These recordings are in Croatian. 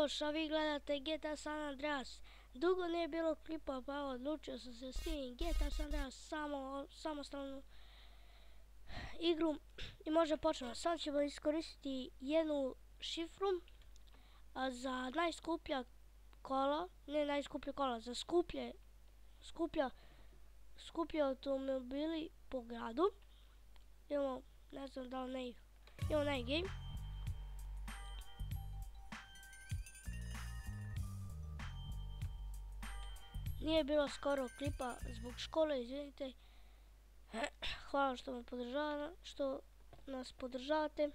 još, a vi gledate GTA San Andreas. Dugo nije bilo klipa, pa evo, odlučio sam se s tim GTA San Andreas, samostalnu igru i možda počnemo. Sad ćemo iskoristiti jednu šifru za najskuplja kola, ne najskuplja kola, za skuplje automobili po gradu. Imamo, ne znam da li ne, imamo najgame. Nije bilo skoro klipa zbog škole, izvinite. Hvala što nas podržavate.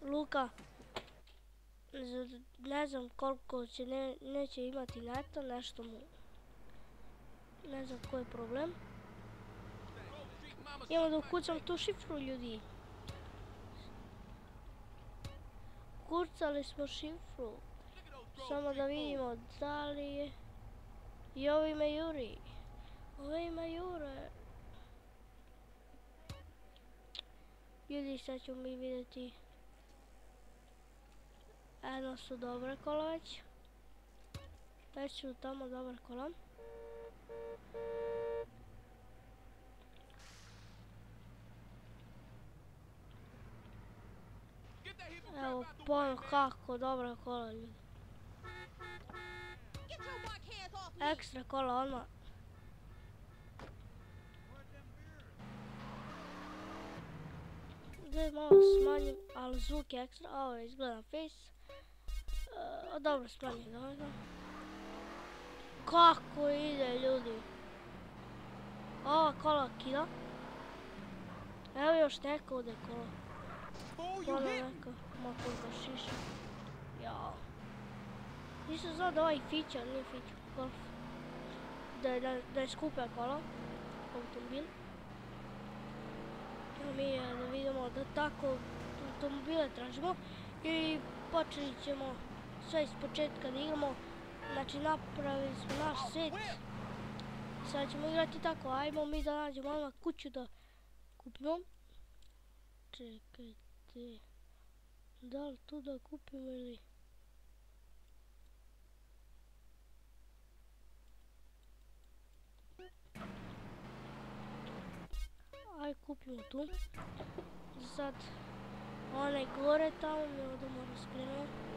Luka, ne znam koliko će, neće imati neta, nešto mu, ne znam koji je problem. Evo da ukucam tu šifru, ljudi. Kucali smo šifru. Samo da vidimo da li je. I ovo ime Juri. Ovo ime Jure. Ljudi, sad ćemo mi vidjeti. Jedno su dobre kola već. Već su tamo dobre kola. Evo pojmo kako dobra kola, ljudi. Ekstra kola odmah. Da malo smanjim, ali zvuk je ekstra. Ovo izgleda face. Dobro, smanjim dovoljno. Kako ide, ljudi. Ova kola kida. Evo još neka ovdje kola. Kola neka motorna šiša. Jao. Nisam znao da ovaj feature, nije feature, golf. Da je skuplja kola. Automobil. Mi da vidimo da tako automobile tražimo. I počeli ćemo sve iz početka da igramo. Znači napravili smo naš svet. Sad ćemo igrati tako, ajmo mi da nađemo odmah kuću da kupimo. Čekajte, da li tu da kupimo ili... Aj kupimo tu. Sad onaj gore tamo mi ovdje moram skrenuti.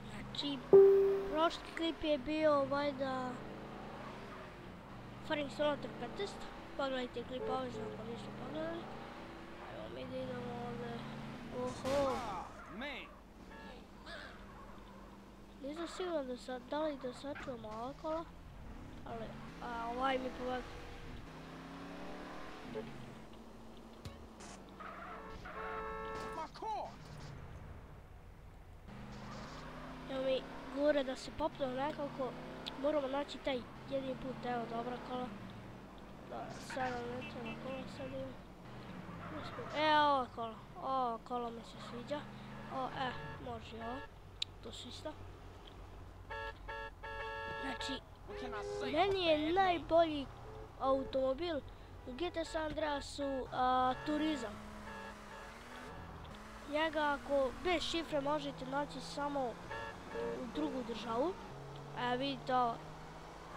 Znači, prošli klip je bio valjda Farming Simulator 15. Pogledajte klip obavezno ako niste pogledali. Evo mi da idemo ovdje. Oho! Nisam sigurno da li da sačuvamo ova kola. Ali, ovaj mi povedi. Evo mi gore da se popnemo nekako. Moramo naći taj jedini put. Evo dobra kola. Dobro, sada ne treba kola, sad imam. Ova kola. Ova kola mi se sviđa. Može ovo. To su isto. Znači, meni je najbolji automobil u GTA San Andreasu Turizam. Njega ako bez šifre možete naći samo u drugu državu. Vidite ovo.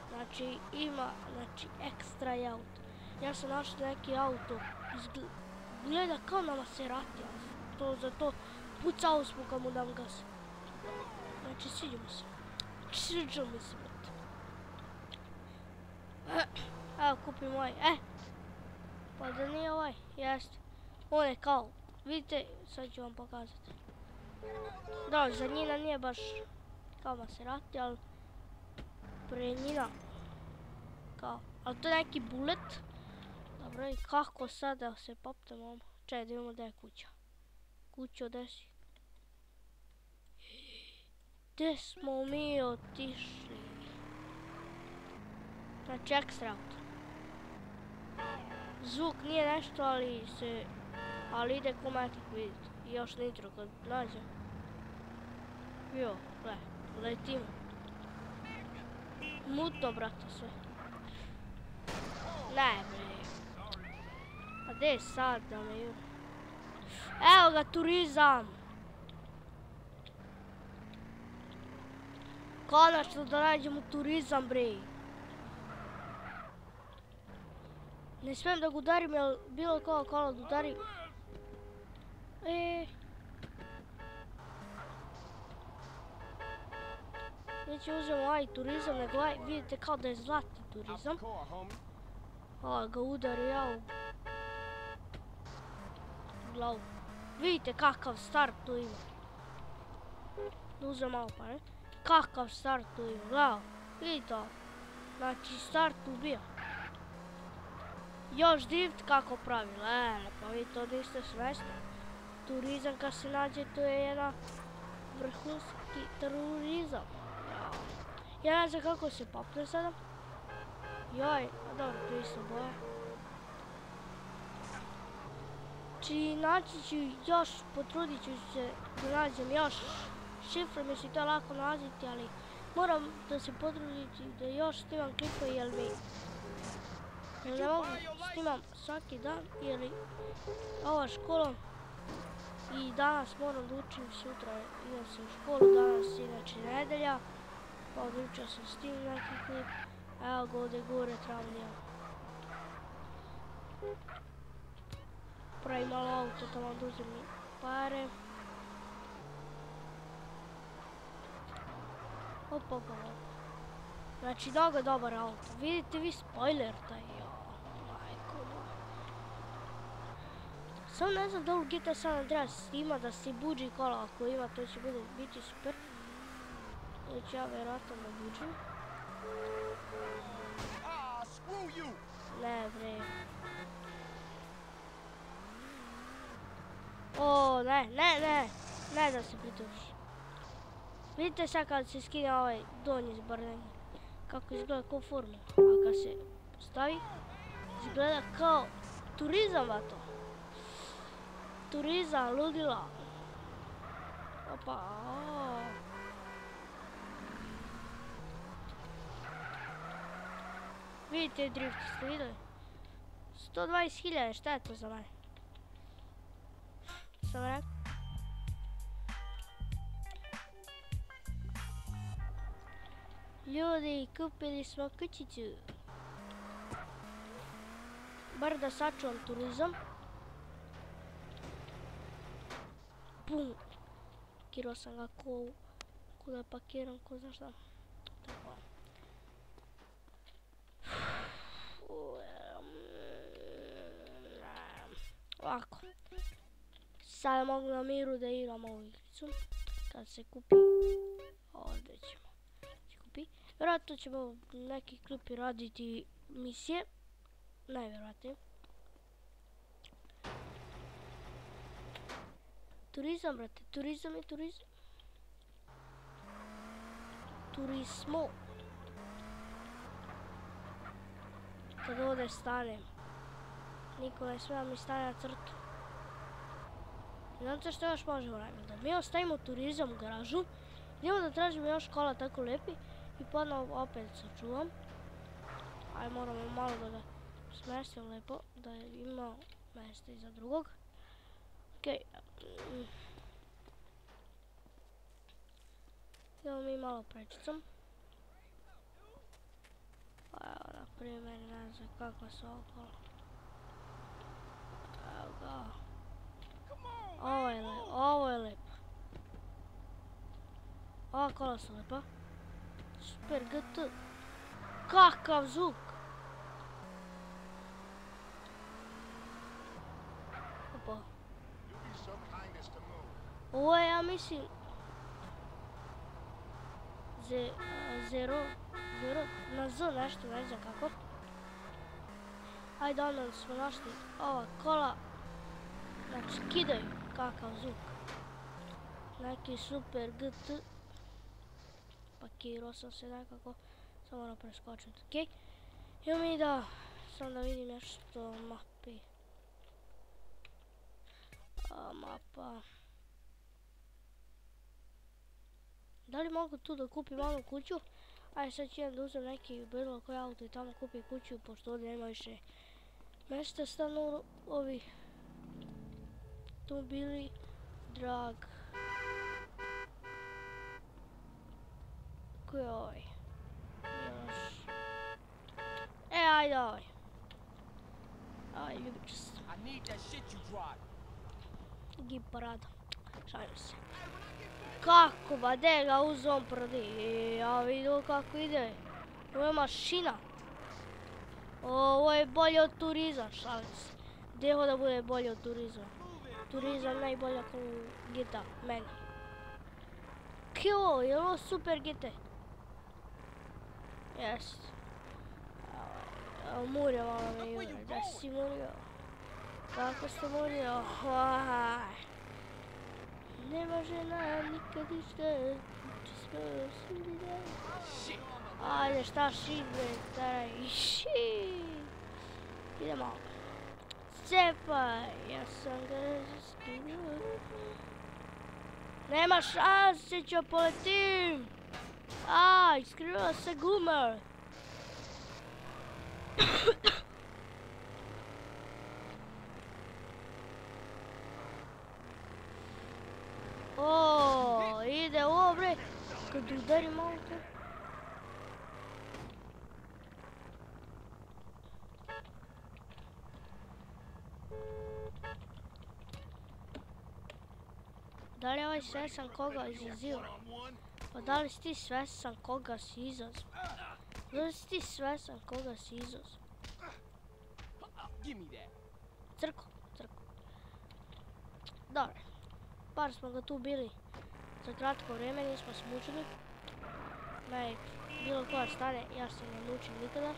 Znači ima ekstra je auto. Ja sam našao neki auto. Gleda kao na Maserati. Zato pucao smo kad mu dam gas. Znači sviđa mi se. Sviđa mi se. Evo kupim ovaj. Pa da nije ovaj. Jeste. On je kao. Vidite, sad ću vam pokazati. Da, zadnjina nije baš kao Maserati, ali prednjina kao. Ali to je neki bullet. Dobro, i kako sad da se popnemo? Čekaj, da vidimo gdje je kuća. Kućo, gdje si? Gdje smo mi otišli? Znači ekstra auto. Zvuk nije nešto, ali ide ko metak, vidite. I još nitro kad nađem. Jo, letimo. Mutno, brate, sve. Ne, bre. A Gdje je sad da me jure? Evo ga, turizam! Konačno da nađemo turizam, bre. Ne smijem da ga udarim, jer bilo koja kola da udarim. Neće uzmemo ovaj turizam, nego ovaj, vidite kao da je zlatni turizam. Ova ga udari ja u glavu. Vidite kakav start tu ima. Da uzmem malo pa ne. Kakav start tu ima, gledao. Vidite ovo. Znači start ubija. Još drift kako pravi, pa vi to niste svjesni. Turizam kad se nađe, to je jedan vrhunski turizam. Ja ne znam kako se popne sada. Joj, a dobro, tu isto boje. Či naći ću još, potrudit ću se da nađem još šifre, mislim to je lako nalaziti, ali moram da se potruditi da još snimam klipove, jer ne mogu snimam svaki dan, jer ova škola i danas moram da učim, sutra idem se u školu, danas inače nedelja, pa odlučio sam s tim neki klip. Evo ga ovdje gore tramlija. Pravi malo auto, tamo da uzem mi pare. Opa. Znači, mnogo dobar auto. Vidite vi spoiler taj, majko moja. Samo ne znam da li GTA San Andreas ima da se buđi kola, ako ima to će biti super. Ili ću ja vjerojatno da buđim. Ne bre. O, ne da se pritužiš. Vidite sad kad se skine ovaj donji zbrnenje, kako izgleda kao formula, a kad se stavi, izgleda kao turizam, vato. Turizam, ludila. Opa, vidite drift, ste vidjeli? 120.000, šta je to za mene? Sam rekao. Ljudi, kupili smo kućicu. Bar da sačuvam turizam. Bum. Pakirao sam ga kuda pakiram, ko zna šta. Tako. Ovako. Sada mogu na miru da igram ovu igricu. Kad se kupi. Ovdje ćemo. Vjerojatno ćemo neki klipi raditi misije. Najvjerojatnije. Turizam, brate. Turizam je turizam. Turismo. Kad ovdje stanem. Niko ne smije mi stane na crtu. Znate što još možemo raditi? Da mi ostavimo turizam u garažu. Idemo da tražimo još kola tako lijepi. I ponovno opet sačuvam. Aj moramo malo da ga smestim lijepo. Da ima mjesta iza drugog. Okej. Idemo mi malo prečicom. Evo na primjer, ne znam kakva su ovo kola. Evo ga. Ovo je lijepo. Ova kola su lijepa. Super GT. Kakav zvuk. Opa. Ovo je, ja mislim, Zero, na Z nešto, ne znam kako. Ajde, onda smo našli ova kola. Znači, kidaju kakav zvuk. Neki super GT. Pakirao sam se nekako. Samo moram preskočiti, okej. Idemo mi da, sam da vidim nešto mapi. Mapa. Da li mogu tu da kupim malu kuću? Ajde sad ću da uzem neki bilo koji auto i tamo kupim kuću, pošto ovdje nema više Mesta stanu ovi tu bili drag. Ko je ovaj? Još. Ajde ovaj. Aj, ljubičast. Gib parada. Šalim se. Kako, ba de ga uzom prdi. Ja vidim kako ide. Ovo je mašina. Ovo je bolje od turizam, šalim se. Gdje da bude bolje od turizma? Turizam najbolja kao GTA, meni. Kjo, je ovo super GTA? Jest. Murio malo me jure, da si murio. Kako ste murio? Nema žena nikad ništa. Ajde, šta šit, bre, taraj, šit. Idemo. Cepaj, ja sam ga skinuo. Nema šanse, ću poletim. Aj, skriva se guma. O, ide ovo, bre. Kad udarim auto. Da li je ovaj svesan koga izazio? Pa da li si ti svesan koga si izazio? Da li si ti svesan koga si izazio? Crko, crko. Dobro. Par smo ga tu bili za kratko vrijeme, nismo se mučili. Meni bilo koja stane, ja se ne mučim nikada.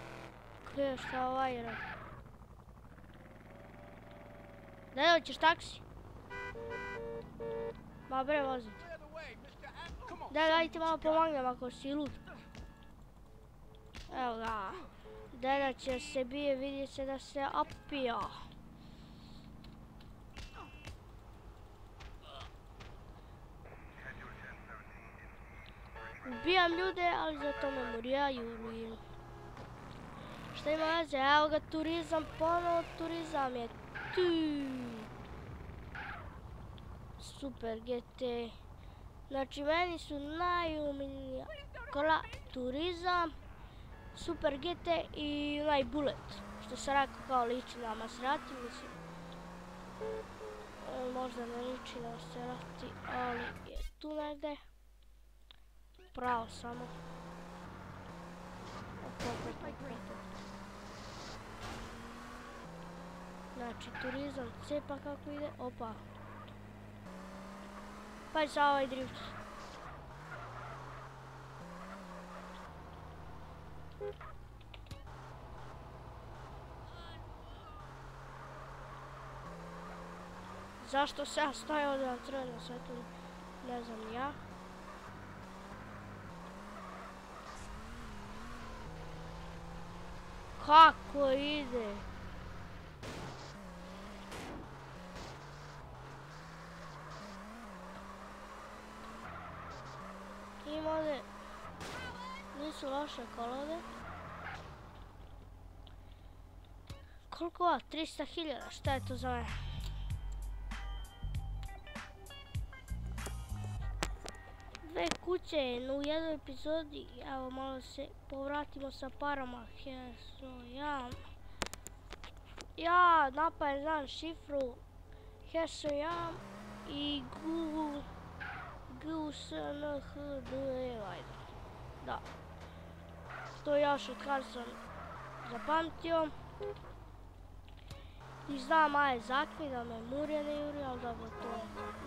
Kaj šta ovaj radi? Da li hoćeš taksi? Ma bre, vozite. Daj ti malo pomagnem ako si lud. Evo ga. Deda će se bije, vidi se da se opija. Ubijam ljude, ali zato me morijaju u ruinu. Šta ima veze? Evo ga turizam, ponovo turizam je tu. Super GT. Znači meni su najumiljnija kola turizam, Super GT i onaj Bullet. Što se rekao kao liči na Maserati, mislim. Možda ne liči na Maserati, ali je tu negdje. Pravo samo. Znači turizam cepa kako ide. Opa. Pa sa ovaj drift. Zašto se ja stajao da crveno svetlo? Ne znam ja. Kako ide? Ima ovdje, nisu loše kolode. Koliko ova? 300.000, šta je to za mene? Dve kuće u jednoj epizodi, evo malo se povratimo sa parama. Hesojan. Ja napajem znam šifru. Hesojan i GUSNHD, ajde. Da. To još od kad sam zapamtio. I znam aj zakmi da me Murija ne juri, ali dobro to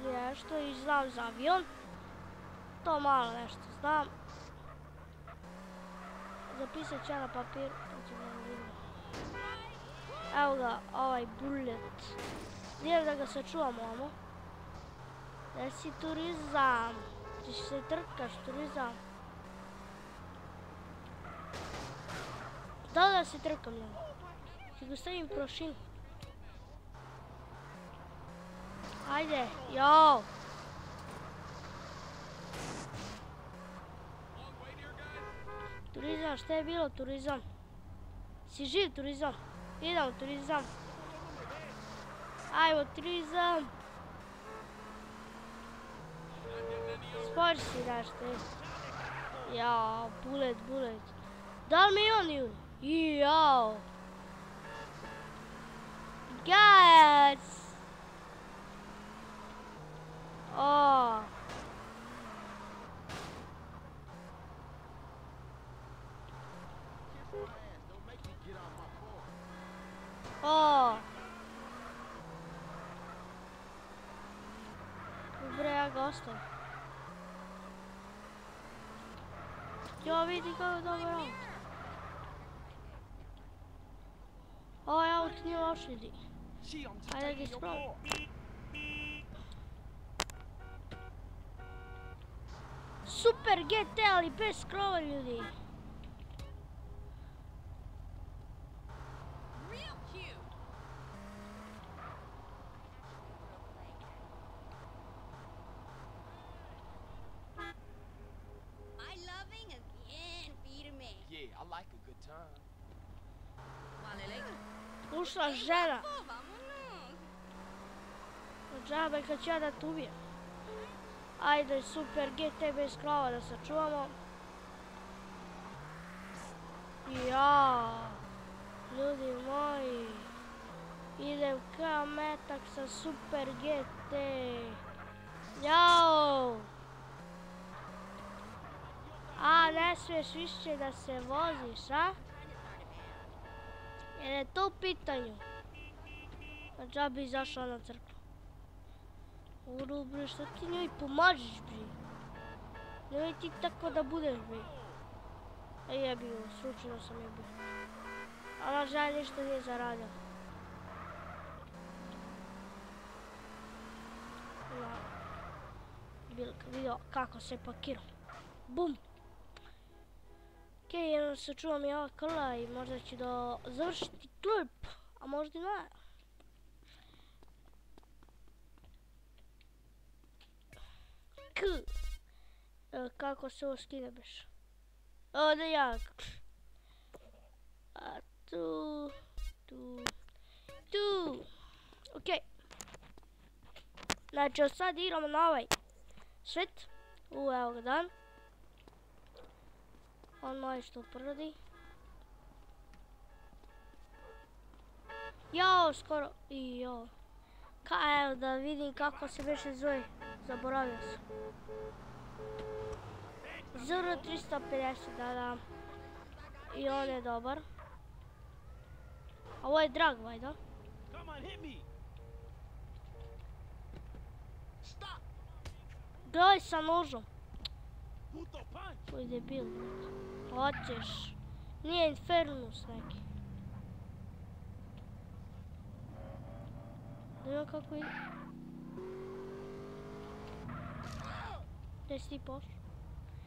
nije nešto. I znam za avion. To malo nešto znam. Zapisat ću ja na papir. Evo ga, ovaj Bullet. Gdje da ga sačuvamo, amo? Gdje si turizam? Ti se trkaš turizam. Da se trkam njemu. Ti ga stavim prošinu. Ajde, jao. Turizam, šta je bilo turizam? Si živ turizam? Idemo, turizam. Ajmo, turizam. Spori si nešto. Jao, bullet. Da li mi on juri? Jao. Guys. Oh. Oh. Dobre, ja ga ostavim. Jo, vidi kako je dobar auto. Ovaj auto nije loš ljudi. Ajde da ga ispravim. Super GT, ali bez krova ljudi. Ušla žena. Džabe kad ću ja da te ubijem. Ajde, super GT bez krava da sačuvamo. Jao. Ljudi moji. Idem kao metak sa super GT. Jao. A, ne smiješ više da se voziš, a? Jer je to u pitanju. Pa džabi izašla na crkvu. Uru, bre, što ti njoj pomažiš, bre? Nemoj ti tako da budeš, bre. A jebi go, slučajno sam jebio. Ona žena ništa nije zaradila. Bilka, vidio kako se pakirao. Bum! Okej, jedno se čuvam i ova krla i možda ću da završiti klip, a možda i ne. Kako se ovo skine beš? Ovdje jak. A tu. Okej. Znači od sad igramo na ovaj svet. Evo ga dan. On moj što prodi. Jao, skoro. Jao. Evo da vidim kako se beše zove. Zaboravio sam. Zr 350, da. I on je dobar. A ovo je drag, vajda. Gledaj sa nožom. Koji debil. Hoćeš. Nije Infernus neki. Da imam kako ide. Gdje si ti pošao?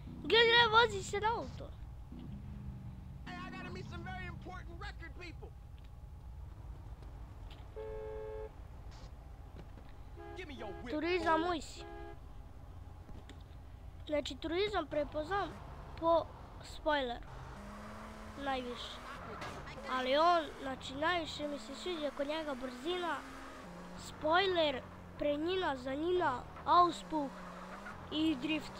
Gledaj, vozi se na auto. Turizam moj si. Znači, turizam prepoznam po spoileru. Najviše. Ali on, znači, najviše mi se sviđa kod njega brzina, spoiler, prednjina, zadnjina, auspuh i drift.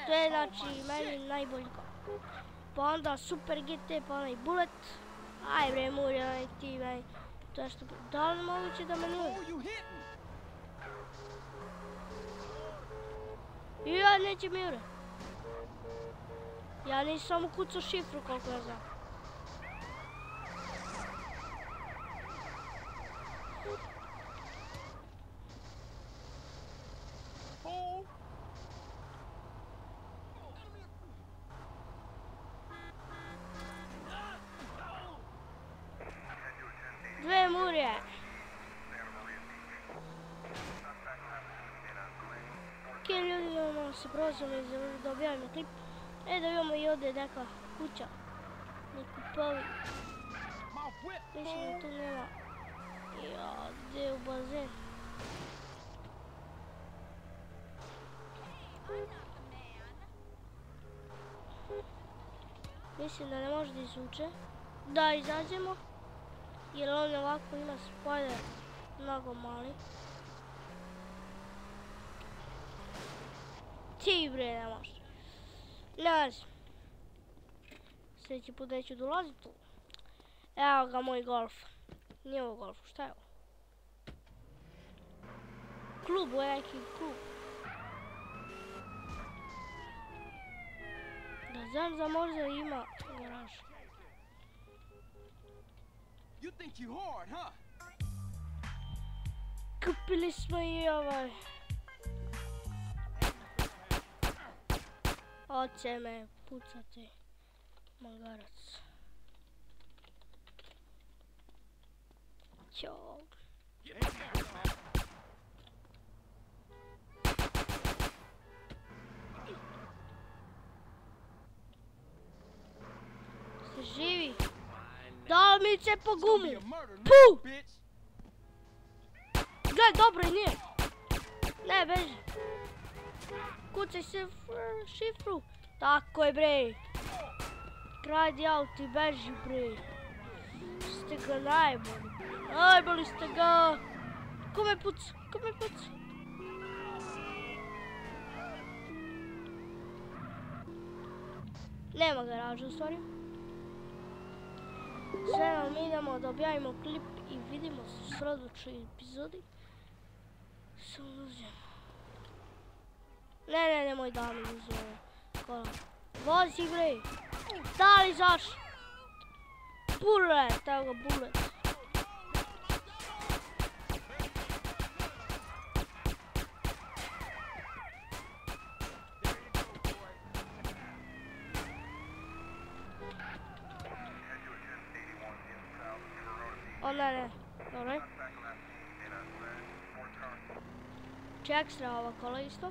To je, znači, meni najbolji kao. Pa onda super GT, pa onaj bullet. Aj bre, muri, onaj ti, meni. To je što... Da li moguće da me nije? I ja neće mi ure. Ja nisam ukucao šifru koliko ja znam. Dve murje. Okej ljudi, imamo se prozvali da objavimo klip. Da imamo i ovdje neka kuća. Neku povi. Mislim da tu nema. Ja, gdje je u bazen? Mislim da ne može da izvuče. Da, izađemo. Jer on ovako ima spoiler mnogo mali. Ti bre ne može. Ne znam. Sljedeći put neću dolaziti tu. Evo ga moj golf. Nije ovo golf, šta je ovo? Klub, ovo je neki klub. Da znam za možda ima garaž. Kupili smo i ovaj. Oće me pucati. Magarac. Ćao. Se živi. Dao mi će po gumu. Puh! Gle, dobro i nije. Ne, beži. Kucaj se šifru. Tako je, bre. Kradi auto i beži, bre. Ste ga najbolji. Najbolji ste ga. Kome puca? Kome puca? Nema garaža u stvari. Sve nam idemo da objavimo klip i vidimo se u sljedećoj epizodi. Samo uzem. Ne, nemoj da mi uzme. Vozi bre. Da li zaš? Bullet, evo ga bullet. O ne, dobro. Če ekstra ova kola isto.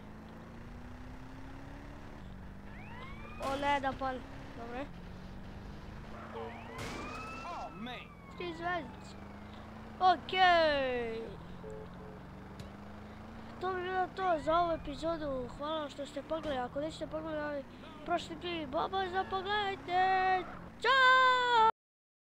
O ne, da pan, dobro. 3 zvezdice. Okej. To bi bilo to za ovu epizodu. Hvala što ste pogledali. Ako nećete pogledati prošli klip, obavezno pogledajte. Ćao!